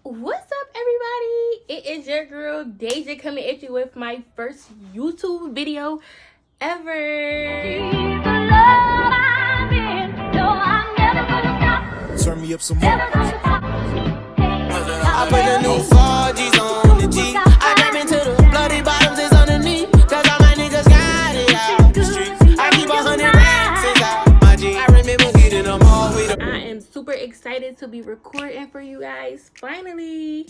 What's up, everybody? It is your girl Deja coming at you with my first YouTube video ever. Turn me up some more. I put the new 4G's on the G. I jump into the bloody bottoms is underneath. Cause all my niggas got it out the streets. I keep 100 racks inside my G. I remember hitting them all with a... I am super excited to be recording for you guys. Finally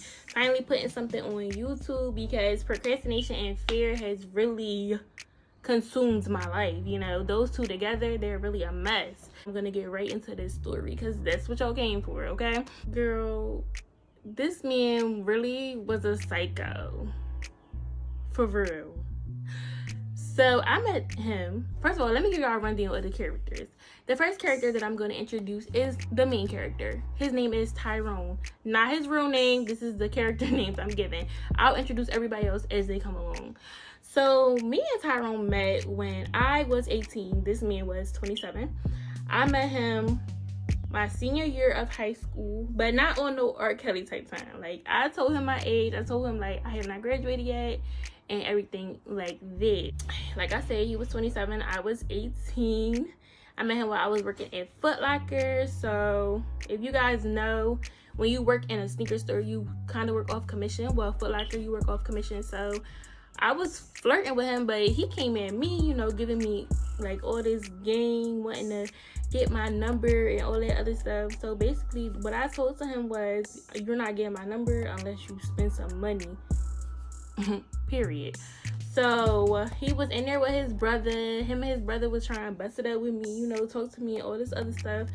putting something on YouTube because procrastination and fear has really consumed my life. You know, those two together, they're really a mess. I'm gonna get right into this story because that's what y'all came for, okay? Girl, this man really was a psycho. For real. So I met him. First of all, let me give y'all a rundown of the characters. The first character that I'm going to introduce is the main character. His name is Tyrone. Not his real name. This is the character names I'm giving. I'll introduce everybody else as they come along. So me and Tyrone met when I was 18. This man was 27. I met him my senior year of high school, but not on no R. Kelly type time. Like, I told him my age. I told him, like, I have not graduated yet and everything like that. Like I said, he was 27. I was 18. I met him while I was working at Foot Locker. So if you guys know, when you work in a sneaker store, you kind of work off commission. Well, Foot Locker, you work off commission. So I was flirting with him, but he came at me, you know, giving me like all this game, wanting to get my number and all that other stuff. So basically what I told to him was, you're not getting my number unless you spend some money. Period. So he was in there with his brother. Him and his brother was trying to bust it up with me, you know, talk to me and all this other stuff.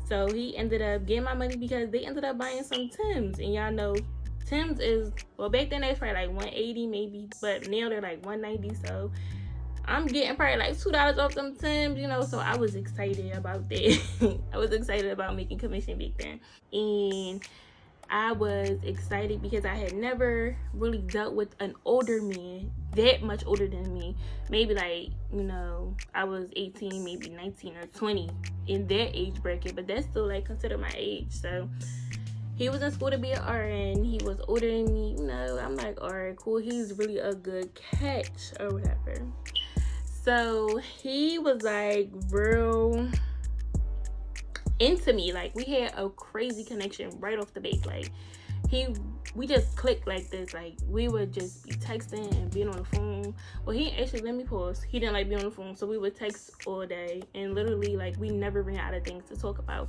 So he ended up getting my money because they ended up buying some Timbs. And y'all know Timbs is, well, back then they was probably like 180 maybe, but now they're like 190. So I'm getting probably like $2 off them Timbs, you know. So I was excited about that. I was excited about making commission back then. And I was excited because I had never really dealt with an older man, that much older than me. Maybe like, you know, I was 18, maybe 19 or 20 in that age bracket, but that's still like considered my age. So he was in school to be an RN. He was older than me, you know. I'm like, all right, cool. He's really a good catch or whatever. So he was like real into me. Like, we had a crazy connection right off the bat. Like, we just clicked like this. Like, we would just be texting and being on the phone. Well, he actually, let me pause, he didn't like being on the phone, so we would text all day, and literally, like, we never ran out of things to talk about.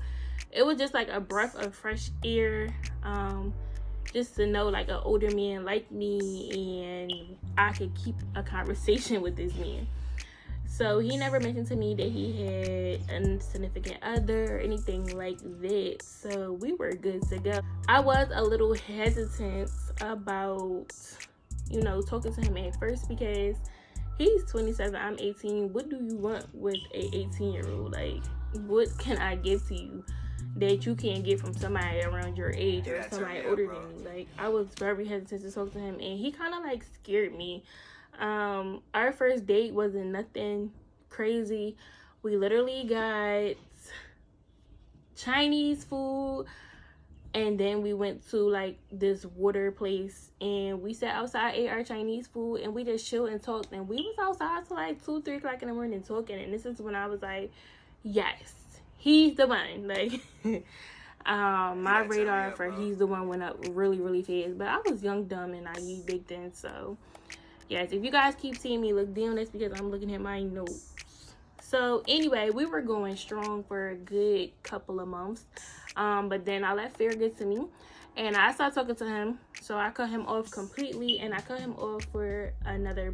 It was just like a breath of fresh air, just to know like an older man like me and I could keep a conversation with this man. So he never mentioned to me that he had a significant other or anything like that. So we were good to go. I was a little hesitant about, you know, talking to him at first because he's 27, I'm 18. What do you want with a 18-year-old? Like, what can I give to you that you can't get from somebody around your age or somebody older than me? Like, I was very hesitant to talk to him, and he kind of like scared me. Our first date wasn't nothing crazy. We literally got Chinese food, and then we went to like this water place, and we sat outside, ate our Chinese food, and we just chilled and talked. And we was outside till like 2-3 o'clock in the morning talking, and this is when I was like, yes, he's the one. Like my radar for he's the one went up really fast. But I was young, dumb, and naive back then. So yes, if you guys keep seeing me look down, that's because I'm looking at my notes. So anyway, we were going strong for a good couple of months. But then I let fear get to me, and I started talking to him. So I cut him off completely, and I cut him off for another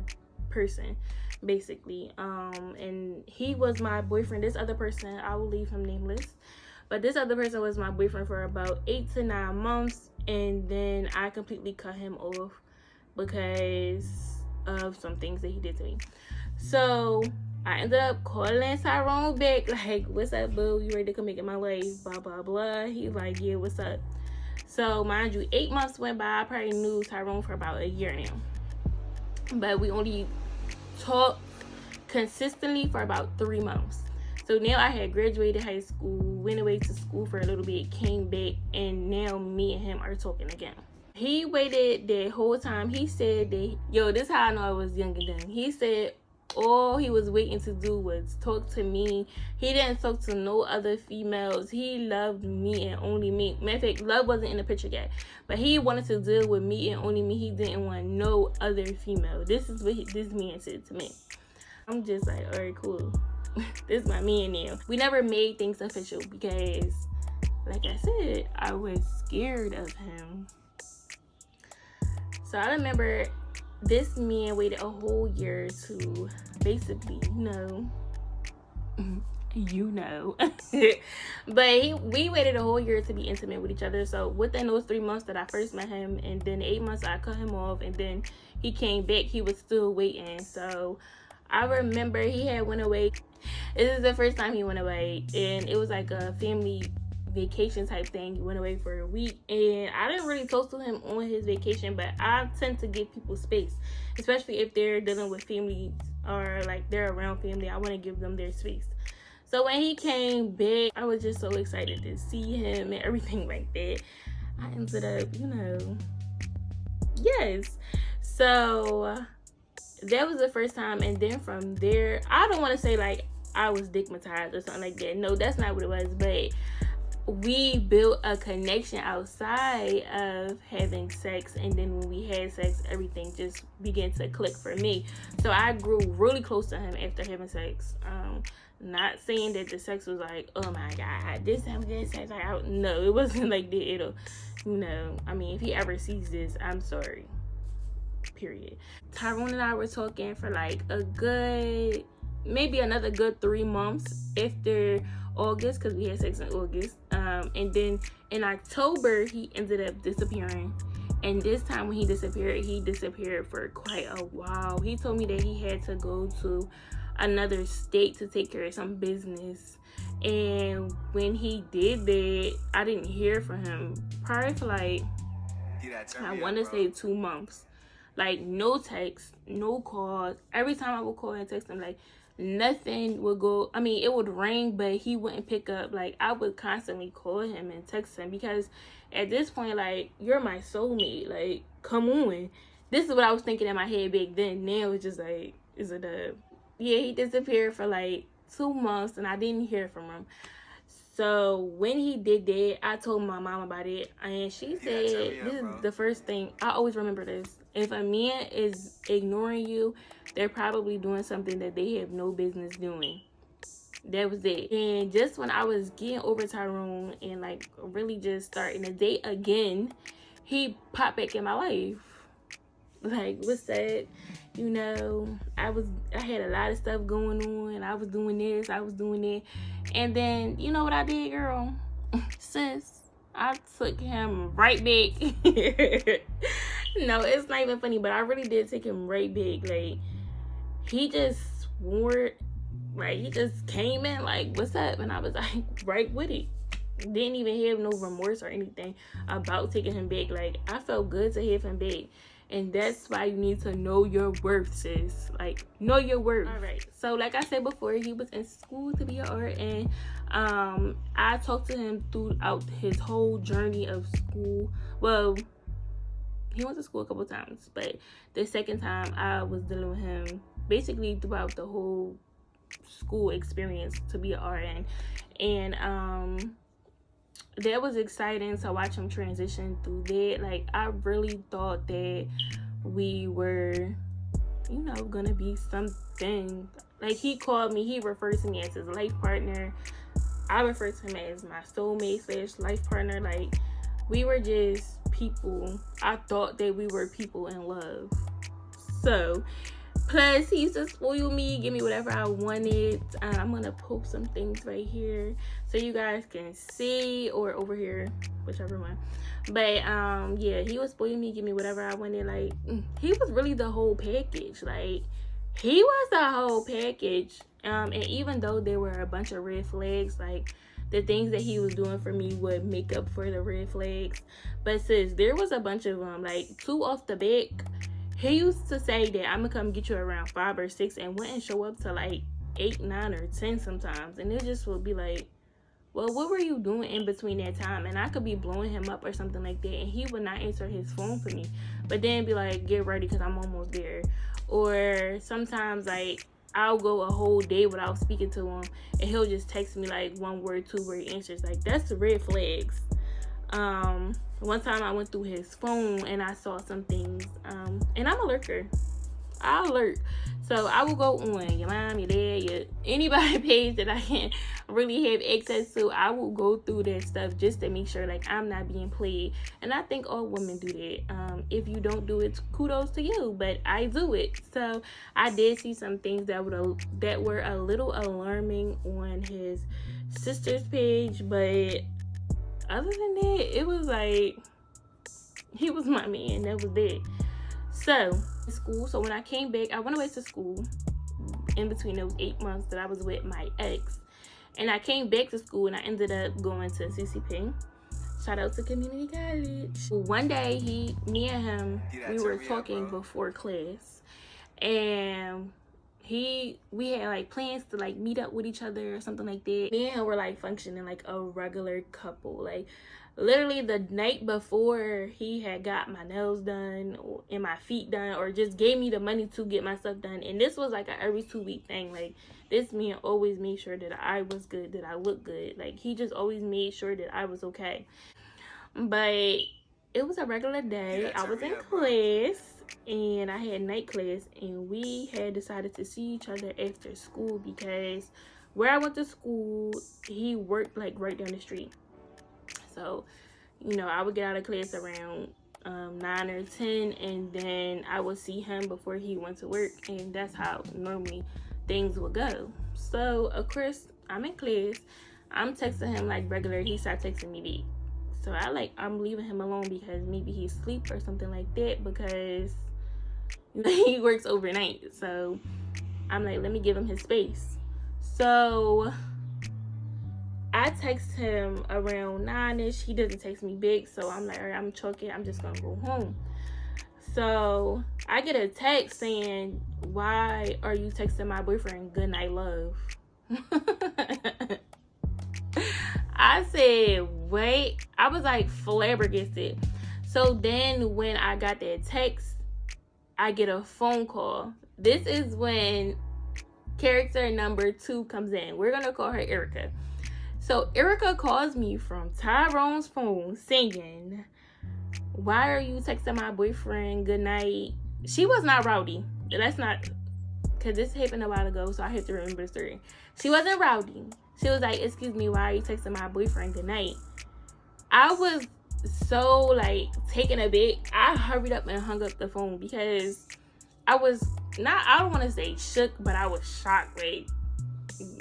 person, basically. And he was my boyfriend. This other person, I will leave him nameless. But this other person was my boyfriend for about 8 to 9 months, and then I completely cut him off because of some things that he did to me. So I ended up calling Tyrone back, like, what's up, boo? You ready to come make it my life? Blah, blah, blah. He's like, yeah, what's up? So, mind you, 8 months went by. I probably knew Tyrone for about a year now. But we only talked consistently for about 3 months. So So now I had graduated high school, went away to school for a little bit, came back, and now me and him are talking again. He waited the whole time. He said that, yo, this is how I know I was young and dumb. He said all he was waiting to do was talk to me. He didn't talk to no other females. He loved me and only me. Matter of fact, love wasn't in the picture yet, but he wanted to deal with me and only me. He didn't want no other female. This is what this man said to me. I'm just like, all right, cool. This is my man now. We never made things official because, like I said, I was scared of him. So I remember this man waited a whole year to basically, but we waited a whole year to be intimate with each other. So within those 3 months that I first met him, and then 8 months I cut him off, and then he came back, he was still waiting. So I remember he had went away. This is the first time he went away, and it was like a family vacation type thing. He went away for a week, and I didn't really talk to him on his vacation, but I tend to give people space, especially if they're dealing with family or like they're around family. I want to give them their space. So when he came back, I was just so excited to see him and everything like that. I ended up, yes. So that was the first time, and then from there, I don't want to say like I was stigmatized or something like that. No, that's not what it was, but we built a connection outside of having sex, and then when we had sex, everything just began to click for me. So I grew really close to him after having sex. Not saying that the sex was like, oh my god, this time good sex. No, it wasn't like that. I mean, if he ever sees this, I'm sorry. Period. Tyrone and I were talking for like maybe another good 3 months after August, because we had sex in August, and then in October he ended up disappearing. And this time when he disappeared for quite a while. He told me that he had to go to another state to take care of some business, and when he did that, I didn't hear from him probably for like, I want to say 2 months. Like, no text, no calls. Every time I would call and text him, like, nothing would go. I mean, it would ring, but he wouldn't pick up. Like, I would constantly call him and text him, because at this point, like, you're my soulmate. Like, come on. This is what I was thinking in my head back then. Now it's just like, it's a dub. Yeah, he disappeared for like 2 months, and I didn't hear from him. So when he did that, I told my mom about it, and she said, this is the first thing. I always remember this. If a man is ignoring you, they're probably doing something that they have no business doing. That was it. And just when I was getting over Tyrone and like really just starting to date again, he popped back in my life. Like, what's that? I had a lot of stuff going on. I was doing this, I was doing that. And then, you know what I did, girl? Sis, I took him right back. No, it's not even funny, but I really did take him right back. Like, he just swore, like, he just came in like, what's up? And I was like, right with it. Didn't even have no remorse or anything about taking him back. Like, I felt good to have him back. And that's why you need to know your worth, sis. Like, know your worth. All right. So, like I said before, he was in school to be an art. And I talked to him throughout his whole journey of school. Well, he went to school a couple times. But the second time, I was dealing with him basically throughout the whole school experience to be an RN. And that was exciting to watch him transition through that. Like, I really thought that we were, gonna be something. Like, he called me, he referred to me as his life partner. I refer to him as my soulmate / life partner. Like, we were just people. I thought that we were people in love. So, plus, he used to spoil me, give me whatever I wanted. I'm going to post some things right here so you guys can see, or over here, whichever one. But, yeah, he would spoil me, give me whatever I wanted. Like, he was really the whole package. Like, he was the whole package. And even though there were a bunch of red flags, like, the things that he was doing for me would make up for the red flags. But sis, there was a bunch of them. Like, 2 off the back. He used to say that I'm gonna come get you around 5 or 6 and wouldn't show up till like 8, 9, or 10 sometimes. And it just would be like, well, what were you doing in between that time? And I could be blowing him up or something like that, and he would not answer his phone for me. But then be like, get ready because I'm almost there. Or sometimes, like, I'll go a whole day without speaking to him, and he'll just text me, like, 1 word, 2 word answers. Like, that's the red flags. One time I went through his phone, and I saw some things. And I'm a lurker. I'll alert. So I will go on your mom, your dad, anybody page that I can really have access to. I will go through that stuff just to make sure like I'm not being played. And I think all women do that. If you don't do it, kudos to you, but I do it. So I did see some things that were a little alarming on his sister's page, but other than that, it was like he was my man. That was it. So school. So when I came back, I went away to school in between those 8 months that I was with my ex, and I came back to school and I ended up going to CCP. Shout out to community college. One day me and him, we were talking before class, and we had like plans to like meet up with each other or something like that. Me and him were like functioning like a regular couple. Like literally the night before, he had got my nails done and my feet done, or just gave me the money to get my stuff done. And this was like a every 2-week thing. Like this man always made sure that I was good, that I looked good. Like he just always made sure that I was okay. But it was a regular day. I was in class and I had night class, and we had decided to see each other after school because where I went to school, he worked like right down the street. So, you know, I would get out of class around 9 or 10, and then I would see him before he went to work, and that's how normally things would go. So, of course, I'm in class. I'm texting him like regular. He started texting me back. So, I'm leaving him alone because maybe he's asleep or something like that, because he works overnight. So, I'm like, let me give him his space. So I text him around 9ish. He doesn't text me back, so I'm like, all right, I'm choking. I'm just gonna go home. So I get a text saying, why are you texting my boyfriend good night love? I said, wait. I was like flabbergasted. So then when I got that text, I get a phone call. This is when character number 2 comes in. We're gonna call her Erica. So Erica calls me from Tyrone's phone singing, why are you texting my boyfriend good night? She was not rowdy. That's not, because this happened a while ago, so I have to remember the story. She wasn't rowdy. She was like, excuse me, why are you texting my boyfriend good night? I was so like taken aback. I hurried up and hung up the phone because I was not, I don't want to say shook, but I was shocked. Like,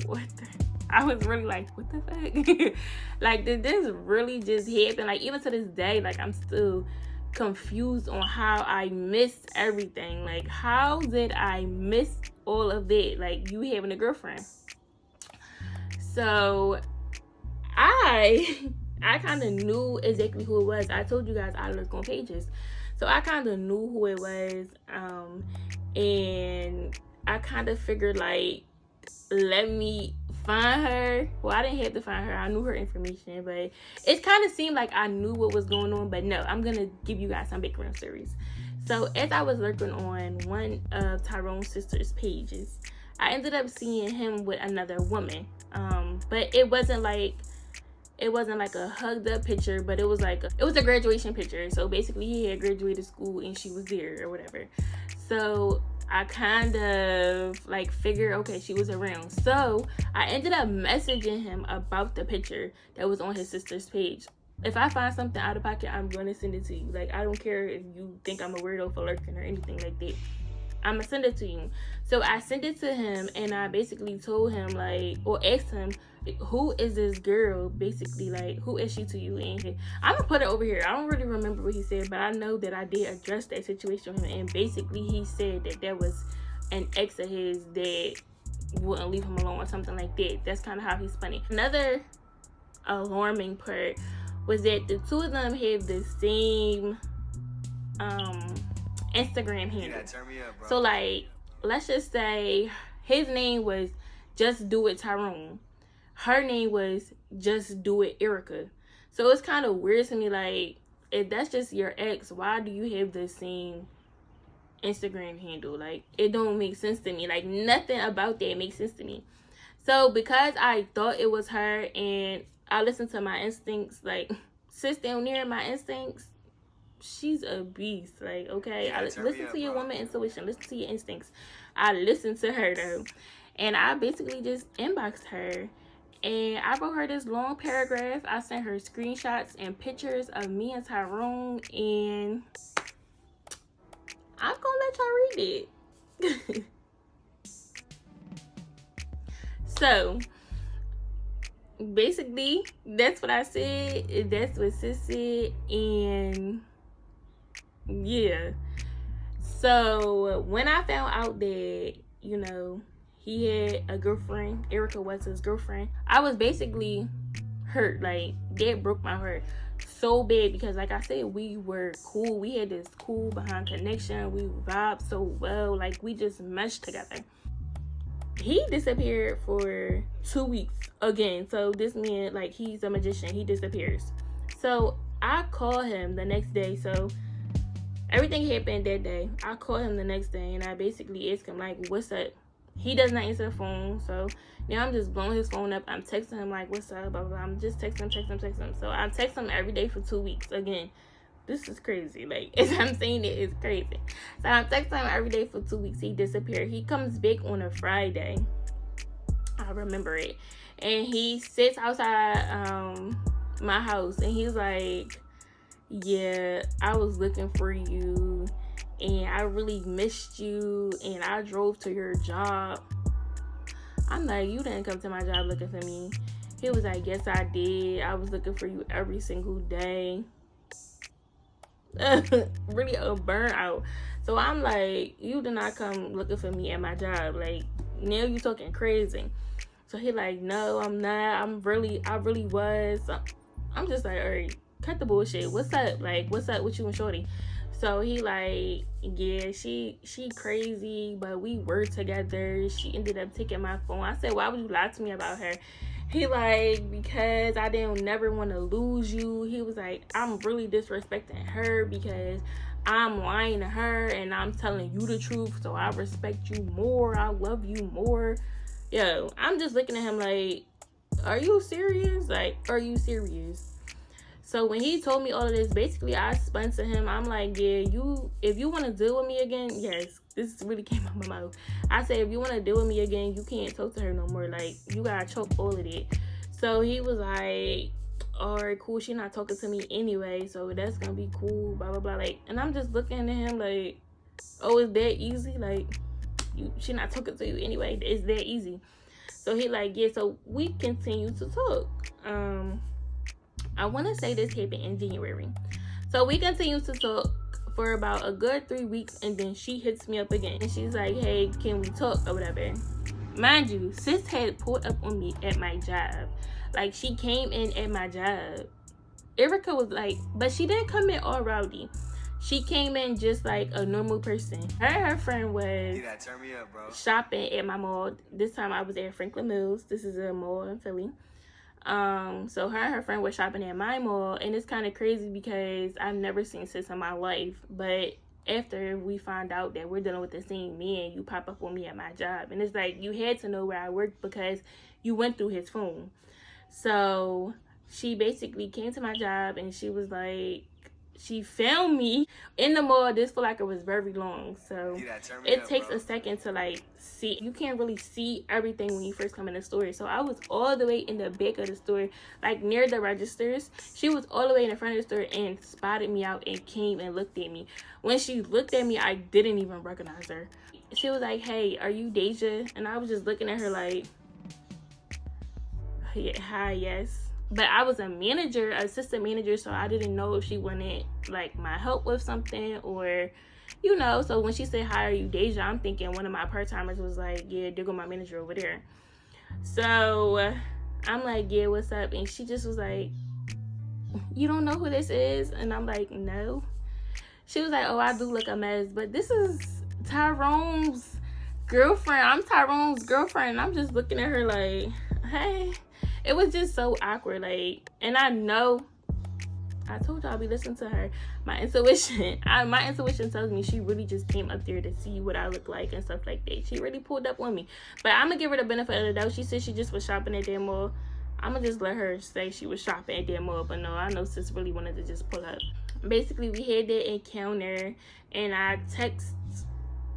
what the? I was really like, what the fuck? Like, did this really just happen? Like, even to this day, like, I'm still confused on how I missed everything. Like, how did I miss all of that? Like, you having a girlfriend. So, I kind of knew exactly who it was. I told you guys I look on pages. So, I kind of knew who it was. And I kind of figured, like, let me find her. Well, I didn't have to find her. I knew her information, but it kind of seemed like I knew what was going on. But no, I'm gonna give you guys some background stories. So as I was lurking on one of Tyrone's sister's pages, I ended up seeing him with another woman. But it wasn't like a hugged up picture, but it was a graduation picture. So basically he had graduated school and she was there or whatever. So I kind of like figured, okay, she was around. So I ended up messaging him about the picture that was on his sister's page. If I find something out of pocket, I'm going to send it to you. Like, I don't care if you think I'm a weirdo for lurking or anything like that. I'm going to send it to you. So I sent it to him, and I basically told him, like, or asked him, who is this girl? Basically, like, who is she to you? And I'm going to put it over here. I don't really remember what he said, but I know that I did address that situation with him. And basically, he said that there was an ex of his that wouldn't leave him alone or something like that. That's kind of how he spun it. Another alarming part was that the two of them have the same Instagram handle. Turn me up, bro. So, like, let's just say his name was Just Do It Tyrone. Her name was Just Do It Erica. So it's kind of weird to me, like, if that's just your ex, why do you have the same Instagram handle? Like, it don't make sense to me. Like, nothing about that makes sense to me. So because I thought it was her and I listened to my instincts, like, sis down there, my instincts, she's a beast. Like, okay, listen to your woman intuition, listen to your instincts. I listened to her though, and I basically just inboxed her and I wrote her this long paragraph. I sent her screenshots and pictures of me and Tyrone, and I'm gonna let y'all read it. So basically, that's what I said. That's what sis said, and yeah. So when I found out that, you know, he had a girlfriend, Erica was his girlfriend, I was basically hurt. Like, that broke my heart so bad because, like I said, we were cool. We had this cool behind connection. We vibed so well. Like, we just meshed together. He disappeared for 2 weeks again. So this man, like, he's a magician. He disappears. So I call him the next day. So everything happened that day. I called him the next day and I basically asked him, like, what's up? He does not answer the phone. So now I'm just blowing his phone up. I'm texting him, like, what's up? Blah, blah, blah. I'm just texting him. So I text him every day for 2 weeks. Again, this is crazy. Like, as I'm saying it, it's crazy. So I'm texting him every day for 2 weeks. He disappeared. He comes back on a Friday. I remember it. And he sits outside my house and he's like, yeah, I was looking for you and I really missed you and I drove to your job. I'm like, you didn't come to my job looking for me. He was like, yes, I did. I was looking for you every single day. Really a burnout. So I'm like, you did not come looking for me at my job. Like, now you talking crazy. So he like, no, I'm not. I really was. I'm just like, all right, cut the bullshit. What's up? Like, what's up with you and Shorty? So he like, yeah, she crazy, but we were together. She ended up taking my phone. I said, why would you lie to me about her? He like, because I didn't never want to lose you. He was like, I'm really disrespecting her because I'm lying to her and I'm telling you the truth. So I respect you more. I love you more. Yo, I'm just looking at him like, are you serious? Like, are you serious? So when he told me all of this, basically I spun to him. I'm like, yeah, if you want to deal with me again, yes, this really came out of my mouth. I said, if you want to deal with me again, you can't talk to her no more. Like, you gotta choke all of it. So he was like, all right, cool. She not talking to me anyway, so that's gonna be cool. Blah blah blah. Like, and I'm just looking at him like, oh, is that easy? Like, she not talking to you anyway. It's that easy. So he like, yeah. So we continue to talk. I want to say this happened in January. So we continue to talk for about a good 3 weeks, and then she hits me up again. And she's like, hey, can we talk or whatever? Mind you, sis had pulled up on me at my job. Like, she came in at my job. Erica was like, but she didn't come in all rowdy. She came in just like a normal person. Her and her friend was turn me up, bro. Shopping at my mall. This time I was at Franklin Mills. This is a mall in Philly. So her and her friend were shopping at my mall, and it's kind of crazy because I've never seen sis in my life, but after we find out that we're dealing with the same man, you pop up on me at my job, and it's like, you had to know where I worked because you went through his phone. So she basically came to my job and she was like, she found me in the mall. This foot locker was very long, so it takes a second to like see. You can't really see everything when you first come in the store. So I was all the way in the back of the store, like near the registers. She was all the way in the front of the store and spotted me out and came and looked at me. When she looked at me, I didn't even recognize her. She was like, hey, are you Deja? And I was just looking at her like, yeah, hi, yes. But I was a manager, assistant manager, so I didn't know if she wanted, like, my help with something or, you know. So when she said, hi, are you Deja? I'm thinking one of my part-timers was like, yeah, there go my manager over there. So I'm like, yeah, what's up? And she just was like, you don't know who this is? And I'm like, no. She was like, oh, I do look a mess. But this is Tyrone's girlfriend. I'm Tyrone's girlfriend. And I'm just looking at her like, hey. It was just so awkward. Like, and I know, I told y'all I'll be listening to her. My intuition tells me she really just came up there to see what I look like and stuff like that. She really pulled up on me. But I'm going to give her the benefit of the doubt. She said she just was shopping at that mall. I'm going to just let her say she was shopping at that mall. But no, I know sis really wanted to just pull up. Basically, we had that encounter. And I text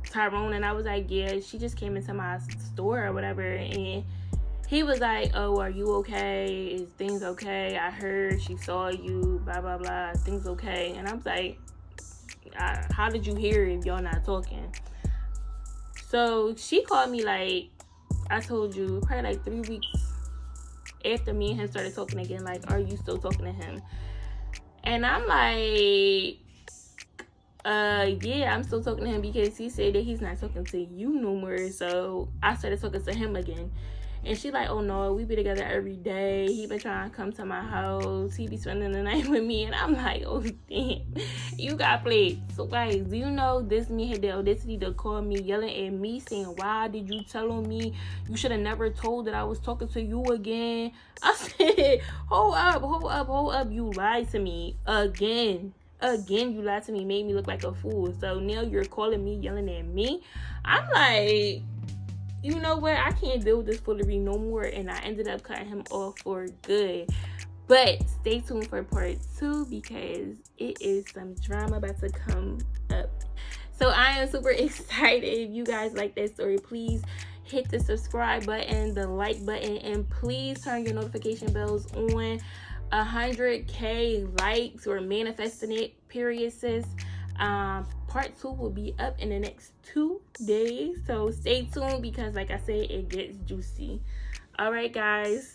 Tyrone and I was like, yeah, she just came into my store or whatever. And he was like, oh, are you okay? Is things okay? I heard she saw you, blah, blah, blah. Things okay? And I was like, how did you hear if y'all not talking? So she called me like, I told you, probably like 3 weeks after me and him started talking again, like, are you still talking to him? And I'm like, yeah, I'm still talking to him because he said that he's not talking to you no more. So I started talking to him again. And she like, oh no, we be together every day. He been trying to come to my house. He be spending the night with me. And I'm like, oh damn, you got played. So guys, do you know this man had the audacity to call me, yelling at me, saying, why did you tell on me? You should have never told that I was talking to you again. I said, hold up. You lied to me again. You lied to me, made me look like a fool. So now you're calling me, yelling at me. I'm like, you know what? I can't deal with this foolery no more. And I ended up cutting him off for good. But stay tuned for part 2 because it is some drama about to come up. So I am super excited. If you guys like that story, please hit the subscribe button, the like button, and please turn your notification bells on. 100K likes. We're manifesting it, period, sis. Part 2 will be up in the next 2 days, so stay tuned because like I said, it gets juicy. All right guys,